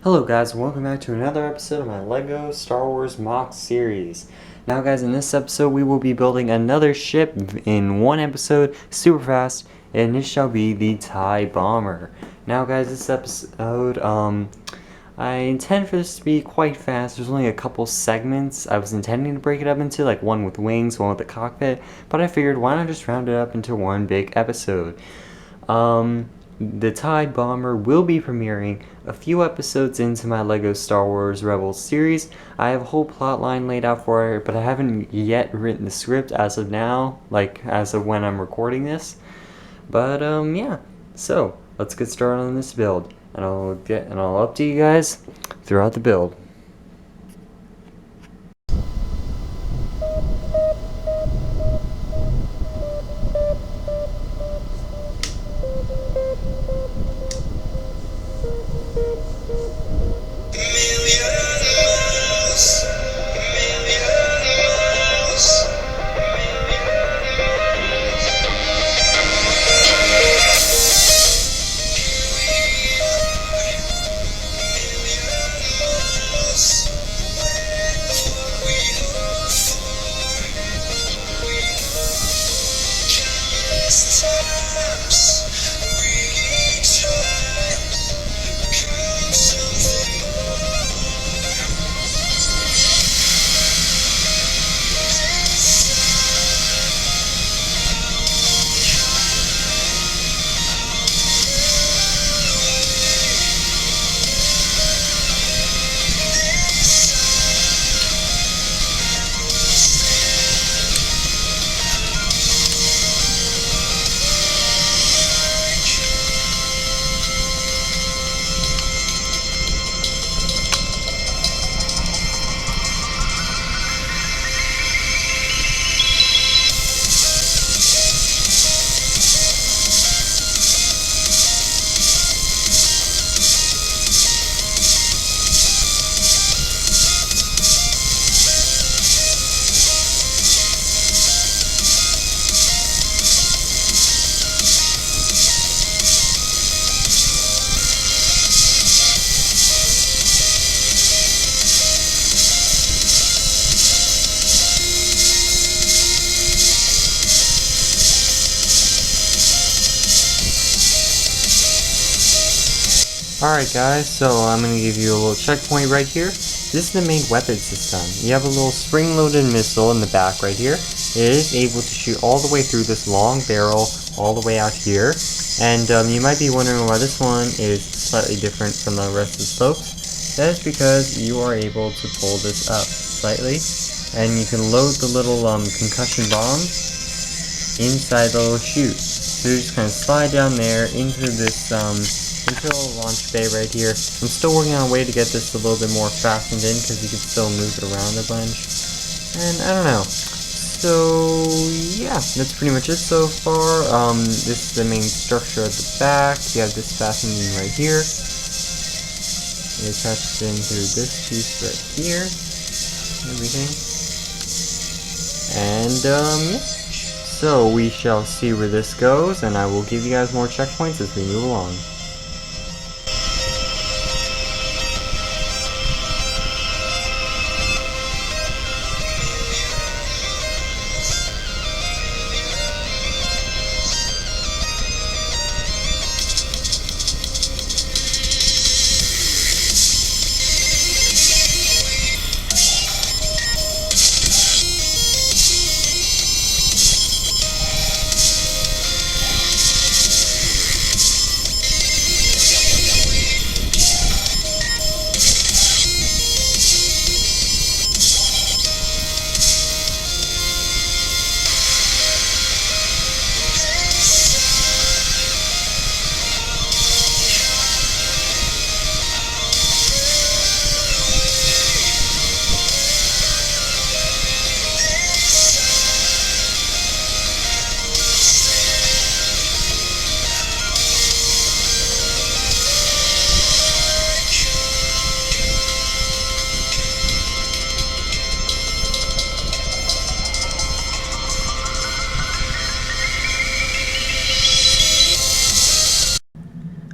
Hello guys, welcome back to another episode of my LEGO Star Wars MOC series. Now guys, in this episode we will be building another ship in one episode, super fast, and this shall be the TIE Bomber. Now guys, this episode, I intend for this to be quite fast. There's only a couple segments. I was intending to break it up into like one with wings, one with the cockpit, but I figured why not just round it up into one big episode. The TIE Bomber will be premiering a few episodes into my LEGO Star Wars Rebels series. I have a whole plot line laid out for it, but I haven't yet written the script as of now, like as of when I'm recording this. But yeah. So let's get started on this build, and I'll update you guys throughout the build. Alright guys, so I'm going to give you a little checkpoint right here. This is the main weapon system. You have a little spring-loaded missile in the back right here. It is able to shoot all the way through this long barrel all the way out here. And you might be wondering why this one is slightly different from the rest of the slopes. That is because you are able to pull this up slightly. And you can load the little concussion bombs inside the little chute. So you just kind of slide down there into this into a launch bay right here. I'm still working on a way to get this a little bit more fastened in because you can still move it around a bunch. And I don't know. So yeah, that's pretty much it so far. This is the main structure at the back. You have this fastening right here. It attaches in through this piece right here. Everything. And yeah. So we shall see where this goes, and I will give you guys more checkpoints as we move along.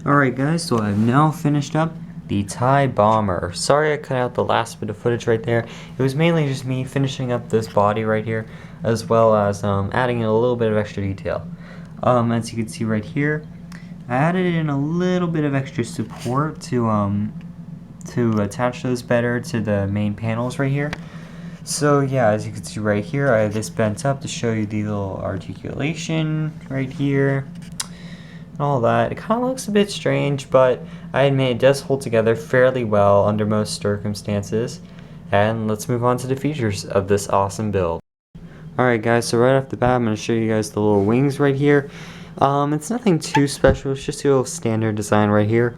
Alright guys, so I've now finished up the TIE Bomber. Sorry I cut out the last bit of footage right there. It was mainly just me finishing up this body right here, as well as adding in a little bit of extra detail. As you can see right here, I added in a little bit of extra support to attach those better to the main panels right here. So yeah, as you can see right here, I have this bent up to show you the little articulation right here. All that. It kind of looks a bit strange, but I admit it does hold together fairly well under most circumstances. And let's move on to the features of this awesome build. Alright guys, so right off the bat I'm going to show you guys the little wings right here. It's nothing too special, it's just a little standard design right here.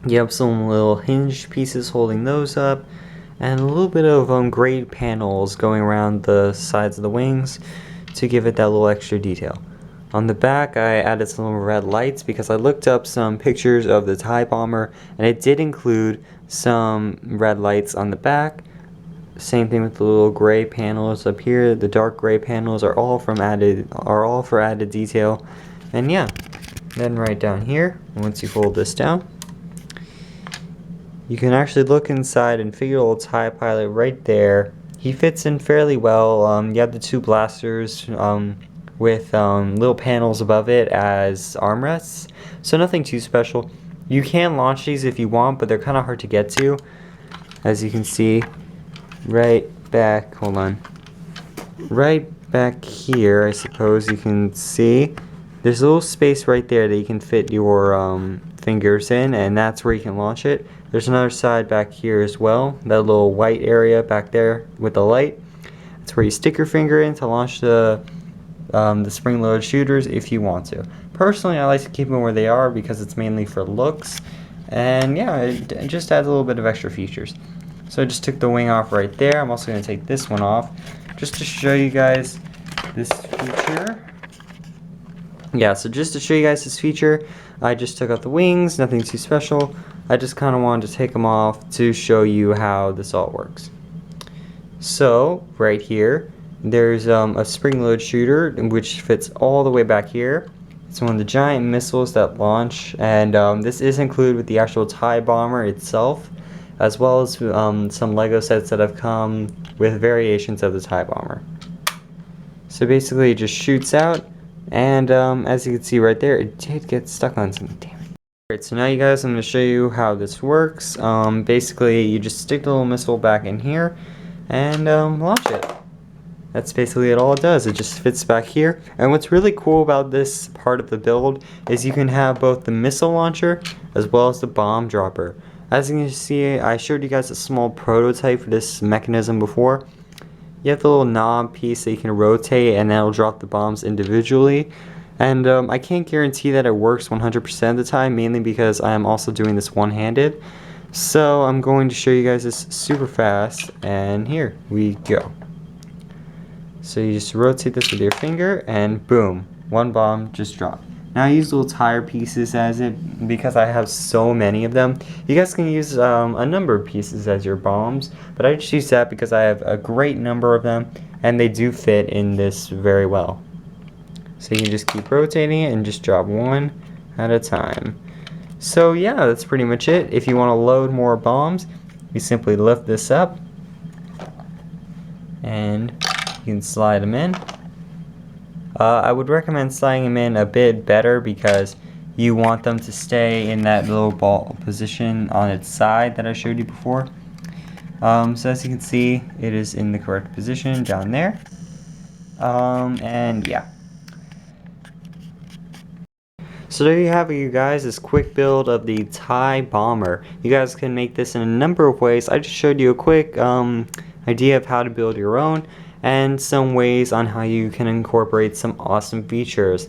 You have some little hinged pieces holding those up, and a little bit of grayed panels going around the sides of the wings to give it that little extra detail. On the back, I added some red lights because I looked up some pictures of the TIE Bomber, and it did include some red lights on the back. Same thing with the little gray panels up here. The dark gray panels are all for added detail. And yeah, then right down here, once you fold this down, you can actually look inside and figure the little TIE pilot right there. He fits in fairly well. You have the two blasters with little panels above it as armrests, so nothing too special. You can launch these if you want, but they're kind of hard to get to. As you can see, right back here, I suppose you can see there's a little space right there that you can fit your fingers in, and that's where you can launch it. There's another side back here as well, that little white area back there with the light. That's where you stick your finger in to launch the spring-loaded shooters if you want to. Personally, I like to keep them where they are because it's mainly for looks, and yeah, it just adds a little bit of extra features. So I just took the wing off right there. I'm also going to take this one off just to show you guys this feature. Yeah, so just to show you guys this feature, I just took out the wings, nothing too special. I just kind of wanted to take them off to show you how this all works. So right here, there's a spring-loaded shooter which fits all the way back here. It's one of the giant missiles that launch, and this is included with the actual TIE Bomber itself, as well as some Lego sets that have come with variations of the TIE Bomber. So basically it just shoots out, and as you can see right there, it did get stuck on something, damn it. Alright, so now you guys, I'm going to show you how this works. Basically you just stick the little missile back in here and launch it. That's basically all it does. It just fits back here. And what's really cool about this part of the build is you can have both the missile launcher as well as the bomb dropper. As you can see, I showed you guys a small prototype for this mechanism before. You have the little knob piece that you can rotate, and that'll drop the bombs individually. And I can't guarantee that it works 100% of the time, mainly because I am also doing this one-handed. So I'm going to show you guys this super fast, and here we go. So you just rotate this with your finger, and boom, one bomb just dropped. Now I use little tire pieces as it, because I have so many of them. You guys can use a number of pieces as your bombs, but I just use that because I have a great number of them, and they do fit in this very well. So you can just keep rotating it and just drop one at a time. So yeah, that's pretty much it. If you want to load more bombs, you simply lift this up, and you can slide them in. I would recommend sliding them in a bit better because you want them to stay in that little ball position on its side that I showed you before. So as you can see, it is in the correct position down there. And yeah. So there you have it, you guys, this quick build of the TIE Bomber. You guys can make this in a number of ways. I just showed you a quick idea of how to build your own, and some ways on how you can incorporate some awesome features,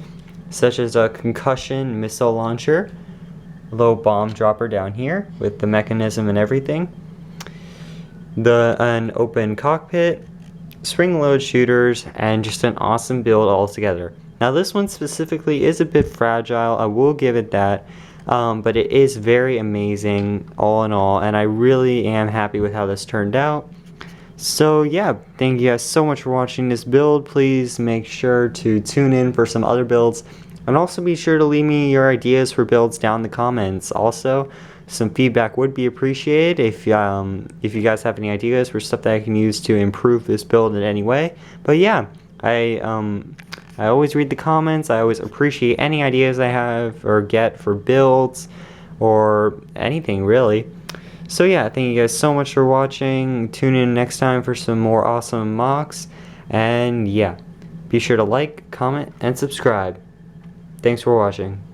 such as a concussion missile launcher, a little bomb dropper down here with the mechanism and everything, an open cockpit, spring-load shooters, and just an awesome build altogether. Now this one specifically is a bit fragile, I will give it that, but it is very amazing all in all, and I really am happy with how this turned out. So yeah, thank you guys so much for watching this build. Please make sure to tune in for some other builds, and also be sure to leave me your ideas for builds down in the comments. Also, some feedback would be appreciated. If you guys have any ideas for stuff that I can use to improve this build in any way. But yeah, I always read the comments. I always appreciate any ideas I have or get for builds or anything really. So yeah, thank you guys so much for watching. Tune in next time for some more awesome mocks. And yeah, be sure to like, comment, and subscribe. Thanks for watching.